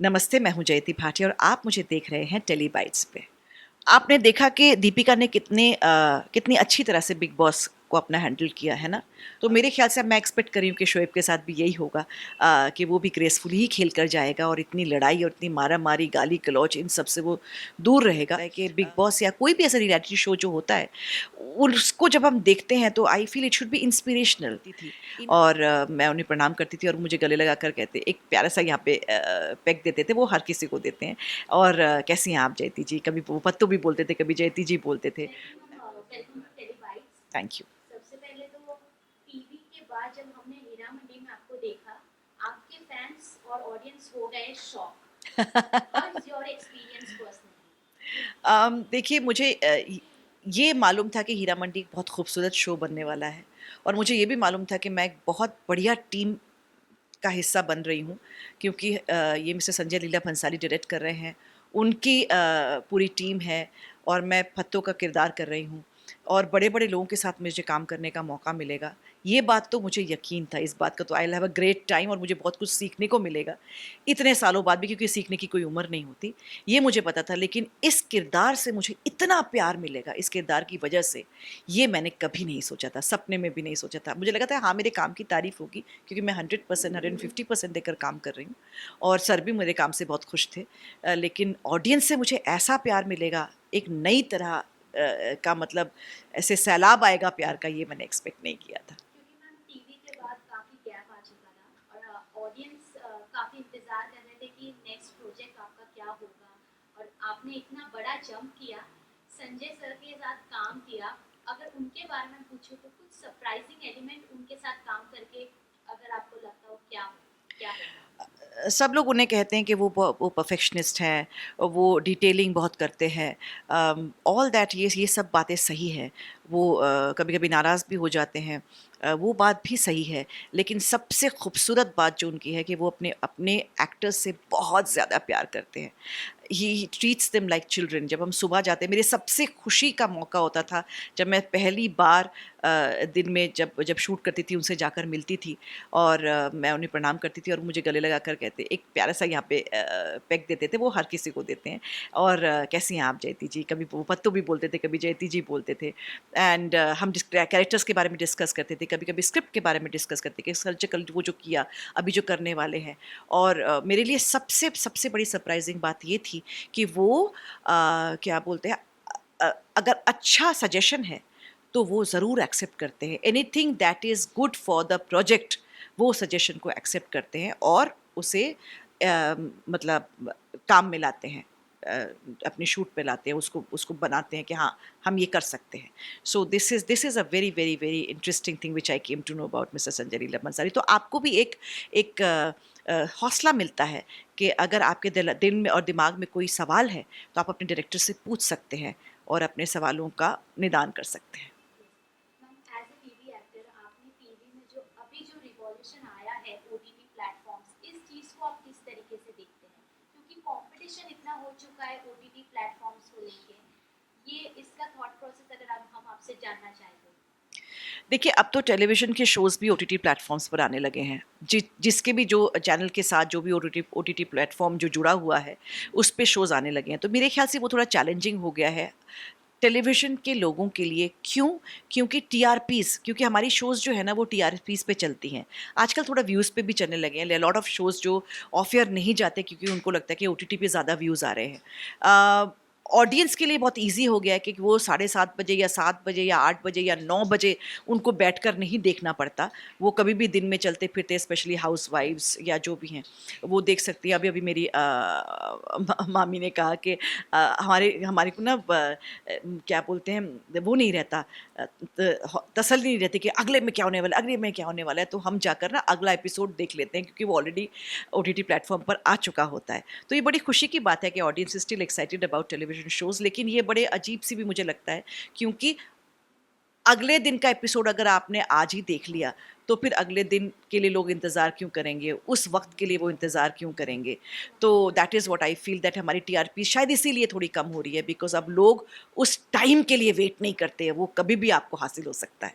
नमस्ते, मैं हूँ जयति भाटिया और आप मुझे देख रहे हैं टेली बाइट्स पे। आपने देखा कि दीपिका ने कितनी अच्छी तरह से बिग बॉस को अपना हैंडल किया है ना? तो मेरे ख्याल से अब मैं एक्सपेक्ट कर रही हूँ कि शोएब के साथ भी यही होगा, कि वो भी ग्रेसफुली ही खेल कर जाएगा और इतनी लड़ाई और इतनी मारा-मारी, गाली-गलौच इन सब से वो दूर रहेगा। कि बिग बॉस या कोई भी ऐसा रियलिटी शो जो होता है, उसको जब हम देखते हैं तो I feel it should be inspirational थी। और मैं उन्हें प्रणाम करती थी और मुझे गले लगाकर कहते एक प्यारा-सा यहाँ पे पेग देते थे, वो हर किसी को देते हैं। और कैसी हैं आप जयति जी? कभी वो पत्तू भी बोलते थे, कभी जयति जी बोलते थे। Welcome to Telebytes. Thank you. सबसे पहले तो टीवी के बाद जब हमने हीरा मंडी में आपको देखा, आपके फैंस और ऑडियंस हो गए shock. How is your experience personally? देखिए मुझे ये मालूम था कि हीरा मंडी एक बहुत खूबसूरत शो बनने वाला है और मुझे ये भी मालूम था कि मैं एक बहुत बढ़िया टीम का हिस्सा बन रही हूँ, क्योंकि ये मिस्टर संजय लीला भंसाली डायरेक्ट कर रहे हैं। उनकी पूरी टीम है और मैं पत्तों का किरदार कर रही हूँ और बड़े-बड़े लोगों के साथ मुझे काम करने का मौका मिलेगा। ये बात तो मुझे यकीन था, इस बात का तो I will have a great time और मुझे बहुत कुछ सीखने को मिलेगा, इतने सालों बाद भी, क्योंकि सीखने की कोई उम्र नहीं होती, ये मुझे पता था। लेकिन इस किरदार से मुझे इतना प्यार मिलेगा, इस किरदार की वजह से, ये मैंने कभी नहीं सोचा था, सपने में भी नहीं सोचा था। मुझे लगा था हाँ, मेरे काम की तारीफ़ होगी क्योंकि मैं 100% 150% देकर काम कर रही हूँ और सर भी मेरे काम से बहुत खुश थे। लेकिन ऑडियंस से मुझे ऐसा प्यार मिलेगा, एक नई तरह का मतलब ऐसे सैलाब आएगा प्यार का, ये मैंने एक्सपेक्ट नहीं किया था। क्योंकि मैम टीवी के बाद काफी गैप आ चुका था और ऑडियंस काफी इंतजार कर रहे थे कि नेक्स्ट प्रोजेक्ट आपका क्या होगा। और आपने इतना बड़ा जंप किया, संजय सर के साथ काम किया। अगर उनके बारे में पूछूं तो कुछ सरप्राइजिंग एलिमेंट उनके साथ काम करके अगर आपको लगता हो क्या होगा? सब लोग उन्हें कहते हैं कि वो परफेक्शनिस्ट हैं, वो डिटेलिंग बहुत करते हैं। ऑल दैट, ये सब बातें सही है। वो कभी-कभी नाराज़ भी हो जाते हैं, वो बात भी सही है। लेकिन सबसे खूबसूरत बात जो उनकी है कि वो अपने अपने एक्टर्स से बहुत ज़्यादा प्यार करते हैं। ही ट्रीट्स देम लाइक चिल्ड्रन। जब हम सुबह जाते, मेरे सबसे खुशी का मौका होता था जब मैं पहली बार दिन में जब जब शूट करती थी, उनसे जाकर मिलती थी और मैं उन्हें प्रणाम करती थी और मुझे गले लगाकर कहते एक प्यारा-सा यहाँ पे पेग देते थे, वो हर किसी को देते हैं। और कैसी हैं आप जयति जी? कभी वो पत्तू भी बोलते थे, कभी जयति जी बोलते थे। एंड हम जिस कैरेक्टर्स के बारे में डिस्कस करते थे, कभी-कभी स्क्रिप्ट के बारे में डिस्कस करते कि कल वो जो किया, अभी जो करने वाले हैं। और मेरे लिए सबसे सबसे बड़ी सरप्राइज़िंग बात ये थी कि वो क्या बोलते हैं, अगर अच्छा सजेशन है, तो वो ज़रूर एक्सेप्ट करते हैं। Anything that is good for the project, वो सजेशन को एक्सेप्ट करते हैं और उसे मतलब काम में लाते हैं, अपने शूट पे लाते हैं, उसको उसको बनाते हैं कि हाँ, हम ये कर सकते हैं। So this is a very very very interesting thing which I came to know about mister Sanjay Leela Bhansali. तो आपको भी एक एक हौसला मिलता है कि अगर आपके दिल में और दिमाग में कोई सवाल है, तो आप अपने डायरेक्टर से पूछ सकते हैं और अपने सवालों का निदान कर सकते हैं। Ma'am as a TV actor, आपने टीवी में जो अभी जो रिवॉल्यूशन आया है ओटीटी प्लेटफॉर्म्स, इस चीज़ को आप किस तरीके से देखते हैं? क्योंकि कंपटीशन इतना हो चुका है ओटीटी प्लेटफॉर्म्स को लेके, ये इसका थॉट प्रोसेस अगर हम आपसे जानना चाहें तो। देखिए, अब तो टेलीविज़न के शोज़ भी ओटीटी प्लेटफ़ॉर्म्स पर आने लगे हैं। जिसके भी जो चैनल के साथ जो भी ओटीटी प्लेटफ़ॉर्म जो जुड़ा हुआ है, उस पे शोज़ आने लगे हैं। तो मेरे ख़्याल से वो थोड़ा चैलेंजिंग हो गया है टेलीविज़न के लोगों के लिए। क्यों? क्योंकि टीआरपीज़, क्योंकि हमारी शोज़ जो है ना वो टीआरपीज़ पे चलती हैं। आजकल थोड़ा व्यूज़ पे भी चलने लगे हैं। लॉट ऑफ शोज़ जो ऑफ एयर नहीं जाते क्योंकि उनको लगता है कि ओटीटी पे ज़्यादा व्यूज़ आ रहे हैं। ऑडियंस के लिए बहुत ईज़ी हो गया है कि वो 7:30 बजे या 7 बजे या 8 बजे या 9 बजे उनको बैठकर नहीं देखना पड़ता। वो कभी भी दिन में चलते-फिरते, स्पेशली हाउसवाइफ्स या जो भी हैं, वो देख सकती हैं। अभी-अभी मेरी मामी ने कहा कि हमारे हमारे को ना क्या बोलते हैं, वो नहीं रहता, तसल्ली नहीं रहती कि अगले में क्या होने वाला है, अगले में क्या होने वाला है, तो हम जाकर ना अगला एपिसोड देख लेते हैं क्योंकि वो ऑलरेडी ओटीटी प्लेटफॉर्म पर आ चुका होता है। तो ये बड़ी खुशी की बात है कि audience is still excited about television shows. लेकिन ये बड़े अजीब सी भी मुझे लगता है, क्योंकि अगले दिन का एपिसोड अगर आपने आज ही देख लिया, तो फिर अगले दिन के लिए लोग इंतज़ार क्यों करेंगे? उस वक़्त के लिए वो इंतज़ार क्यों करेंगे? तो that is what I feel, that हमारी टीआरपी शायद इसीलिए थोड़ी कम हो रही है, बिकॉज़ अब लोग उस टाइम के लिए वेट नहीं करते हैं, वो कभी भी आपको हासिल हो सकता है।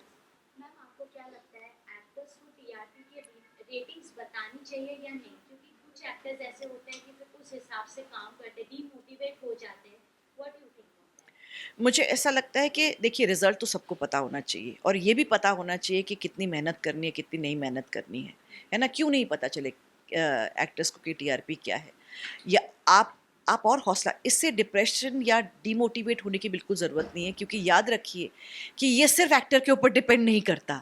मैम आपको क्या लगता है, एक्टर्स को टीआरपी के रेटिंग्स बतानी चाहिए या नहीं? क्योंकि कुछ एक्टर्स ऐसे होते हैं कि फिर आपसे काम करते डीमोटिवेट हो जाते हैं? What do you think of that? मुझे ऐसा लगता है कि देखिए रिजल्ट तो सबको पता होना चाहिए और ये भी पता होना चाहिए कि कितनी मेहनत करनी है कितनी नहीं मेहनत करनी है ना? क्यों नहीं पता चले एक्टर्स को कि टीआरपी क्या है? या आप और हौसला, इससे डिप्रेशन या डिमोटिवेट होने की बिल्कुल ज़रूरत नहीं है, क्योंकि याद रखिए कि ये सिर्फ एक्टर के ऊपर डिपेंड नहीं करता,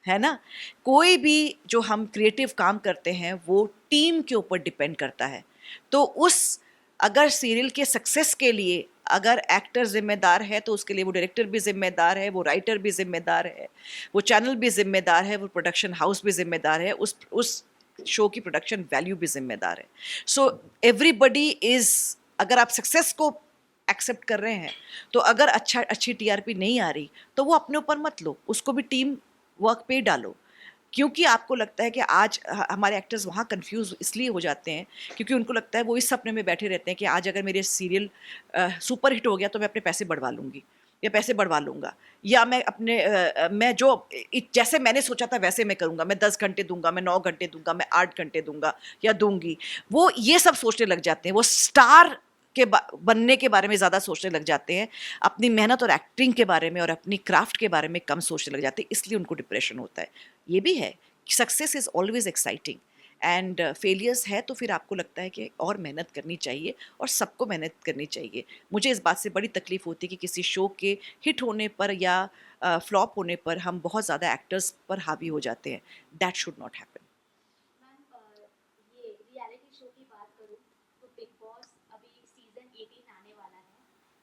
है ना? कोई भी जो हम क्रिएटिव काम करते हैं वो टीम के ऊपर डिपेंड करता है। तो उस अगर सीरियल के सक्सेस के लिए अगर एक्टर ज़िम्मेदार है तो उसके लिए वो डायरेक्टर भी ज़िम्मेदार है, वो राइटर भी ज़िम्मेदार है, वो चैनल भी ज़िम्मेदार है, वो प्रोडक्शन हाउस भी ज़िम्मेदार है, उस शो की प्रोडक्शन वैल्यू भी ज़िम्मेदार है। सो एवरीबॉडी इज़, अगर आप सक्सेस को एक्सेप्ट कर रहे हैं, तो अगर अच्छी टीआरपी नहीं आ रही, तो वो अपने ऊपर मत लो, उसको भी टीम वर्क पे ही डालो। क्योंकि आपको लगता है कि आज हमारे एक्टर्स वहाँ कंफ्यूज इसलिए हो जाते हैं क्योंकि उनको लगता है, वो इस सपने में बैठे रहते हैं कि आज अगर मेरे सीरियल सुपर हिट हो गया तो मैं अपने पैसे बढ़वा लूँगी या पैसे बढ़वा लूँगा, या मैं अपने मैं जो जैसे मैंने सोचा था वैसे मैं करूँगा, मैं 10 घंटे दूंगा, मैं 9 घंटे दूंगा, मैं 8 घंटे दूंगा या दूंगी। वो ये सब सोचने लग जाते हैं, वो स्टार बनने के बारे में ज़्यादा सोचने लग जाते हैं, अपनी मेहनत और एक्टिंग के बारे में और अपनी क्राफ्ट के बारे में कम सोचने लग जाते हैं, इसलिए उनको डिप्रेशन होता है। ये भी है, success is always exciting and failures है तो फिर आपको लगता है कि और मेहनत करनी चाहिए और सबको मेहनत करनी चाहिए। मुझे इस बात से बड़ी तकलीफ़ होती है कि किसी शो के हिट होने पर या फ्लॉप होने पर हम बहुत ज़्यादा एक्टर्स पर हावी हो जाते हैं। That should not happen. Ma'am ये रियलिटी शो की बात करूँ तो बिग बॉस अभी सीजन 18 आने वाला है,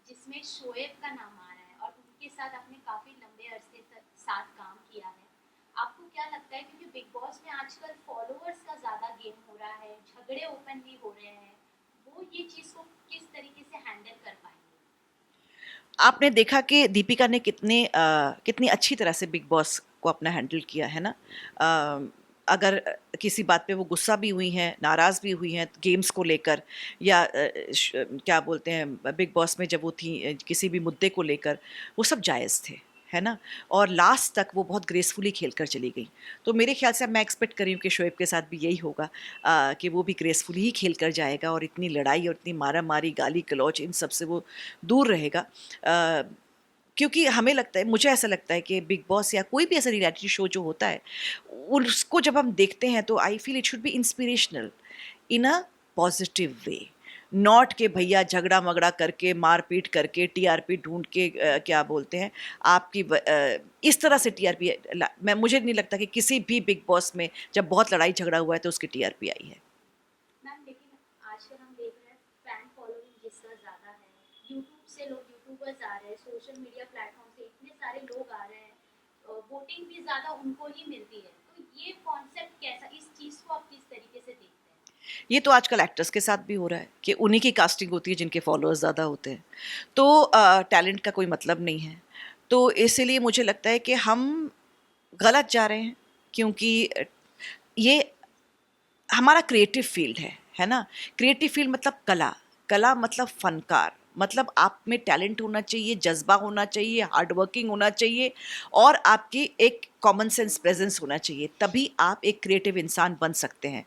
जिसमें शोएब का नाम आ रहा है और उनके साथ आपने काफ़ी लंबे अरसे तक साथ काम किया है। आपको क्या लगता है, क्योंकि बिग बॉस में आजकल फॉलोअर्स का ज़्यादा गेम हो रहा है, झगड़े ओपनली हो रहे हैं, वो ये चीज़ को किस तरीके से हैंडल कर पाएंगे? आपने देखा कि दीपिका ने कितनी अच्छी तरह से बिग बॉस को अपना हैंडल किया है ना। अगर किसी बात पे वो गुस्सा भी हुई हैं, नाराज़ भी हुई हैं गेम्स को लेकर, या क्या बोलते हैं बिग बॉस में जब वो थी किसी भी मुद्दे को लेकर, वो सब जायज़ थे, है ना? और लास्ट तक वो बहुत ग्रेसफुली खेल कर चली गई। तो मेरे ख्याल से अब मैं एक्सपेक्ट कर रही हूँ कि शोएब के साथ भी यही होगा, कि वो भी ग्रेसफुली ही खेल कर जाएगा और इतनी लड़ाई और इतनी मारा-मारी, गाली-गलौच इन सब से वो दूर रहेगा। अ, क्योंकि हमें लगता है, मुझे ऐसा लगता है कि बिग बॉस या कोई भी ऐसा रियलिटी शो जो होता है, उसको जब हम देखते हैं तो I feel it should be inspirational in a positive way, not के भैया झगड़ा मगड़ा करके मारपीट करके टीआरपी ढूंढ के क्या बोलते हैं आपकी इस तरह से टीआरपी। मैं मुझे नहीं लगता कि किसी भी बिग बॉस में जब बहुत लड़ाई झगड़ा हुआ है तो उसकी टीआरपी आई है। मैम लेकिन आजकल हम देख रहे हैं फैन फॉलोइंग जिसका ज़्यादा है, यूट्यूब से लोग यूट्यूबर्स आ रहे हैं, सोशल मीडिया प्लेटफॉर्म से इतने सारे लोग आ रहे हैं, वोटिंग भी ज़्यादा उनको ही मिलती है, तो ये कॉन्सेप्ट कैसा, इस चीज़ को आप किस तरीके से देखते हैं? ये तो आजकल एक्टर्स के साथ भी हो रहा है कि उन्हीं की कास्टिंग होती है जिनके फॉलोअर्स ज़्यादा होते हैं, तो टैलेंट का कोई मतलब नहीं है। तो इसीलिए मुझे लगता है कि हम गलत जा रहे हैं, क्योंकि ये हमारा क्रिएटिव फील्ड है ना? क्रिएटिव फील्ड मतलब कला, कला मतलब फ़नकार, मतलब आप में टैलेंट होना चाहिए, जज़्बा होना चाहिए, हार्ड वर्किंग होना चाहिए और आपकी एक कॉमन सेंस प्रेज़ेंस होना चाहिए, तभी आप एक क्रिएटिव इंसान बन सकते हैं।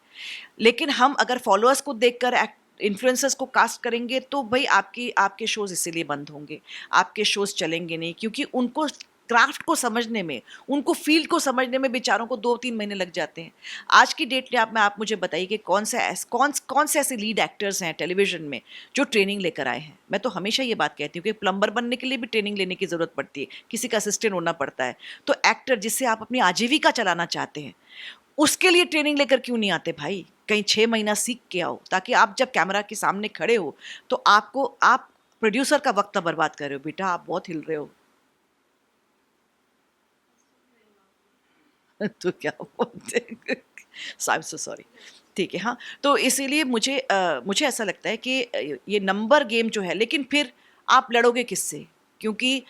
लेकिन हम अगर फॉलोअर्स को देखकर इन्फ्लुएंसर्स को कास्ट करेंगे तो भाई आपके शोज़ इसीलिए बंद होंगे, आपके शोज़ चलेंगे नहीं, क्योंकि उनको क्राफ्ट को समझने में, उनको फ़ील्ड को समझने में बेचारों को 2-3 महीने लग जाते हैं। आज की डेट में आप मुझे बताइए कि कौन से ऐसे लीड एक्टर्स हैं टेलीविज़न में जो ट्रेनिंग लेकर आए हैं? मैं तो हमेशा ये बात कहती हूँ कि प्लम्बर बनने के लिए भी ट्रेनिंग लेने की ज़रूरत पड़ती है, किसी का असिस्टेंट होना पड़ता है। तो एक्टर जिससे आप अपनी आजीविका चलाना चाहते हैं, उसके लिए ट्रेनिंग लेकर क्यों नहीं आते भाई? कहीं 6 महीना सीख के आओ, ताकि आप जब कैमरा के सामने खड़े हो, तो आप प्रोड्यूसर का वक़्त ना बर्बाद कर रहे हो, बेटा आप बहुत हिल रहे हो। तो क्या बोलते हैं? I am so sorry. ठीक है, हाँ, तो इसीलिए मुझे ऐसा लगता है कि ये नंबर गेम जो है, लेकिन फिर आप लड़ोगे किससे? क्योंकि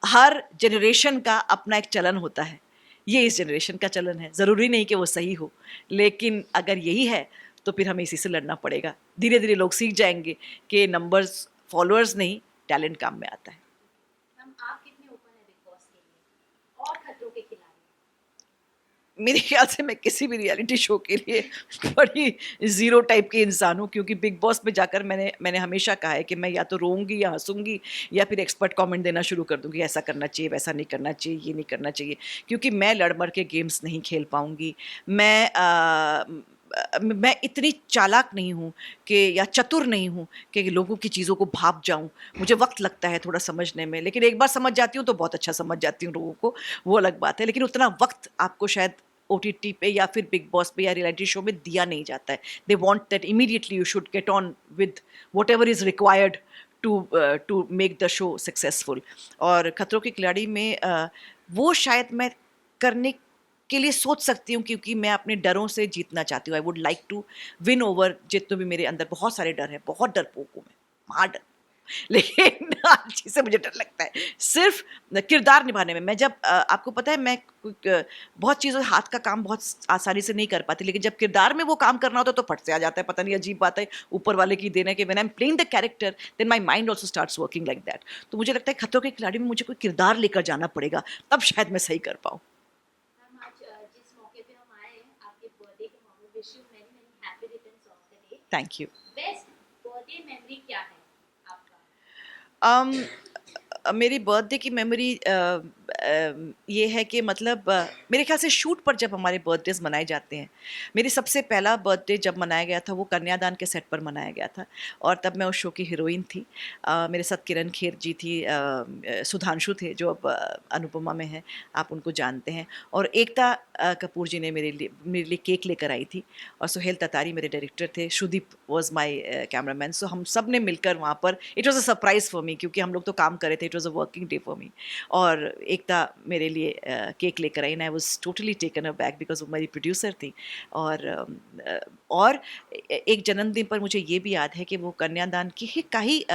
हर जनरेशन का अपना एक चलन होता है। ये इस जनरेशन का चलन है, ज़रूरी नहीं कि वो सही हो, लेकिन अगर यही है, तो फिर हमें इसी से लड़ना पड़ेगा। धीरे-धीरे लोग सीख जाएँगे कि नंबर्स, फॉलोअर्स नहीं, टैलेंट काम में आता है। मैम आप कितने ओपन है बिग बॉस के लिए और खतरों के खिलाड़ी? मेरे ख्याल से मैं किसी भी रियलिटी शो के लिए बड़ी ज़ीरो टाइप की इंसान हूँ, क्योंकि बिग बॉस में जाकर मैंने हमेशा कहा है कि मैं या तो रोऊँगी या हँसूँगी या फिर एक्सपर्ट कमेंट देना शुरू कर दूँगी, ऐसा करना चाहिए, वैसा नहीं करना चाहिए, ये नहीं करना चाहिए, क्योंकि मैं लड़-मर के गेम्स नहीं खेल पाऊँगी। मैं इतनी चालाक नहीं हूँ कि या चतुर नहीं हूँ कि लोगों की चीज़ों को भाप जाऊँ। मुझे वक़्त लगता है थोड़ा समझने में, लेकिन एक बार समझ जाती हूँ तो बहुत अच्छा समझ जाती हूँ लोगों को, वो अलग बात है। लेकिन उतना वक़्त आपको शायद ओटीटी पे या फिर बिग बॉस पे या रियलिटी शो में दिया नहीं जाता है। They want that immediately you should get on with whatever is required to make the show successful. और खतरों के खिलाड़ी में वो शायद मैं करने के लिए सोच सकती हूँ, क्योंकि मैं अपने डरों से जीतना चाहती हूँ। I would like to win over जितने भी मेरे अंदर बहुत सारे डर हैं, बहुत डरपोक हूँ मैं, महाडर। लेकिन हर चीज़ से मुझे डर लगता है, सिर्फ़ किरदार निभाने में। मैं जब आपको पता है मैं बहुत चीज़ों हाथ का काम बहुत आसानी से नहीं कर पाती, लेकिन जब किरदार में वो काम करना होता है तो फट से आ जाता है। पता नहीं, अजीब बात है, ऊपर वाले की देन है कि when I am playing the character then my mind also starts working like that. तो मुझे लगता है खतरों के खिलाड़ी में मुझे कोई किरदार लेकर जाना पड़ेगा, तब शायद मैं सही कर पाऊँ। मैम आज जिस मौके पे हम आए हैं आपके बर्थडे के मौके, wish you many many happy returns of the day. Thank you. Best birthday memory क्या है आपका? अम, मेरी बर्थडे की मेमोरी ये है कि मतलब मेरे ख्याल से शूट पर जब हमारे बर्थडेज मनाए जाते हैं, मेरी सबसे पहला बर्थडे जब मनाया गया था वो कन्यादान के सेट पर मनाया गया था, और तब मैं उस शो की हीरोइन थी। मेरे साथ किरण खेर जी थी, सुधांशु थे जो अब अनुपमा में हैं, आप उनको जानते हैं, और एकता कपूर जी ने मेरे लिए केक लेकर आई थी, और सुहेल ततारी मेरे डायरेक्टर थे, शुदीप वॉज माई कैमरामैन। सो हम सब ने मिलकर वहाँ पर, it was a surprise for me, क्योंकि हम लोग तो काम कर रहे थे, it was a working day for me. और एकता मेरे लिए केक लेकर आई, and I was totally taken aback because वो मेरी प्रोड्यूसर थी। और और एक जन्मदिन पर मुझे ये भी याद है कि वो कन्यादान की ही का ही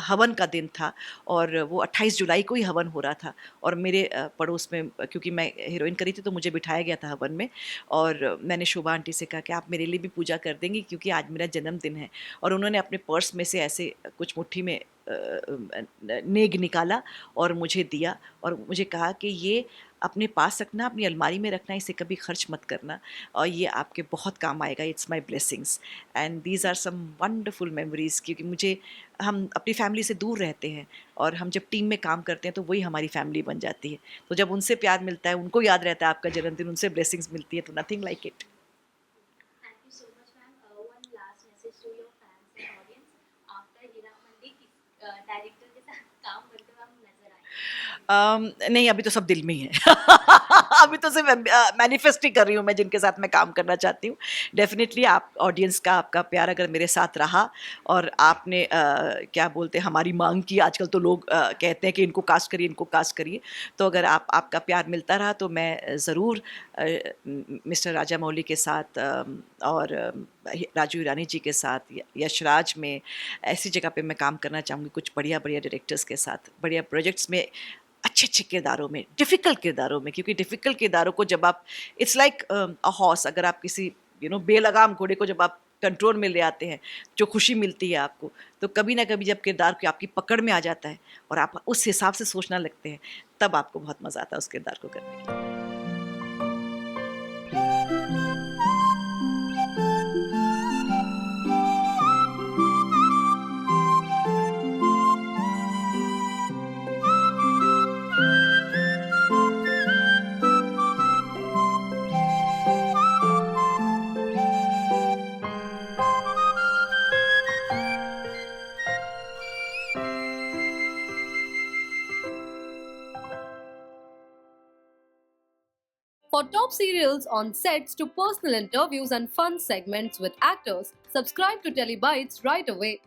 हवन का दिन था, और वो 28 जुलाई को ही हवन हो रहा था, और मेरे पड़ोस में, क्योंकि मैं हीरोइन करी थी तो मुझे बिठाया गया था हवन में, और मैंने शोभा आंटी से कहा कि आप मेरे लिए भी पूजा कर देंगी क्योंकि आज मेरा जन्मदिन है। और उन्होंने अपने पर्स में से ऐसे कुछ मुट्ठी में नेग निकाला और मुझे दिया, और मुझे कहा कि ये अपने पास रखना, अपनी अलमारी में रखना, इसे कभी खर्च मत करना, और ये आपके बहुत काम आएगा, it's my blessings. And these are some wonderful memories, क्योंकि मुझे, हम अपनी फैमिली से दूर रहते हैं, और हम जब टीम में काम करते हैं तो वही हमारी फैमिली बन जाती है। तो जब उनसे प्यार मिलता है, उनको याद रहता है आपका जन्मदिन, उनसे ब्लेसिंग्स मिलती है, तो nothing like it. Thank you so much ma'am. One last message to your fans and audience, after Heera Mandi किस डायरेक्टर के साथ काम करते हुए हम नजर आए? नहीं, अभी तो सब दिल में ही है। अभी तो सिर्फ मैनिफेस्ट ही कर रही हूँ मैं जिनके साथ मैं काम करना चाहती हूँ। डेफिनेटली आप ऑडियंस का, आपका प्यार अगर मेरे साथ रहा, और आपने क्या बोलते हैं, हमारी मांग की, आजकल तो लोग कहते हैं कि इनको कास्ट करिए, इनको कास्ट करिए, तो अगर आपका प्यार मिलता रहा तो मैं ज़रूर मिस्टर राजा मौली के साथ, और राजू ईरानी जी के साथ, यशराज में, ऐसी जगह पे मैं काम करना चाहूँगी, कुछ बढ़िया बढ़िया डायरेक्टर्स के साथ, बढ़िया प्रोजेक्ट्स में, अच्छे अच्छे किरदारों में, डिफ़िकल्ट किरदारों में, क्योंकि डिफ़िकल्ट किरदारों को जब आप, इट्स लाइक अ हॉर्स, अगर आप किसी बेलगाम घोड़े को जब आप कंट्रोल में ले आते हैं, जो खुशी मिलती है आपको, तो कभी ना कभी जब किरदार की आपकी पकड़ में आ जाता है और आप उस हिसाब से सोचना लगते हैं, तब आपको बहुत मज़ा आता है उस किरदार को करने में। For top serials on sets to personal interviews and fun segments with actors, subscribe to Telebytes right away.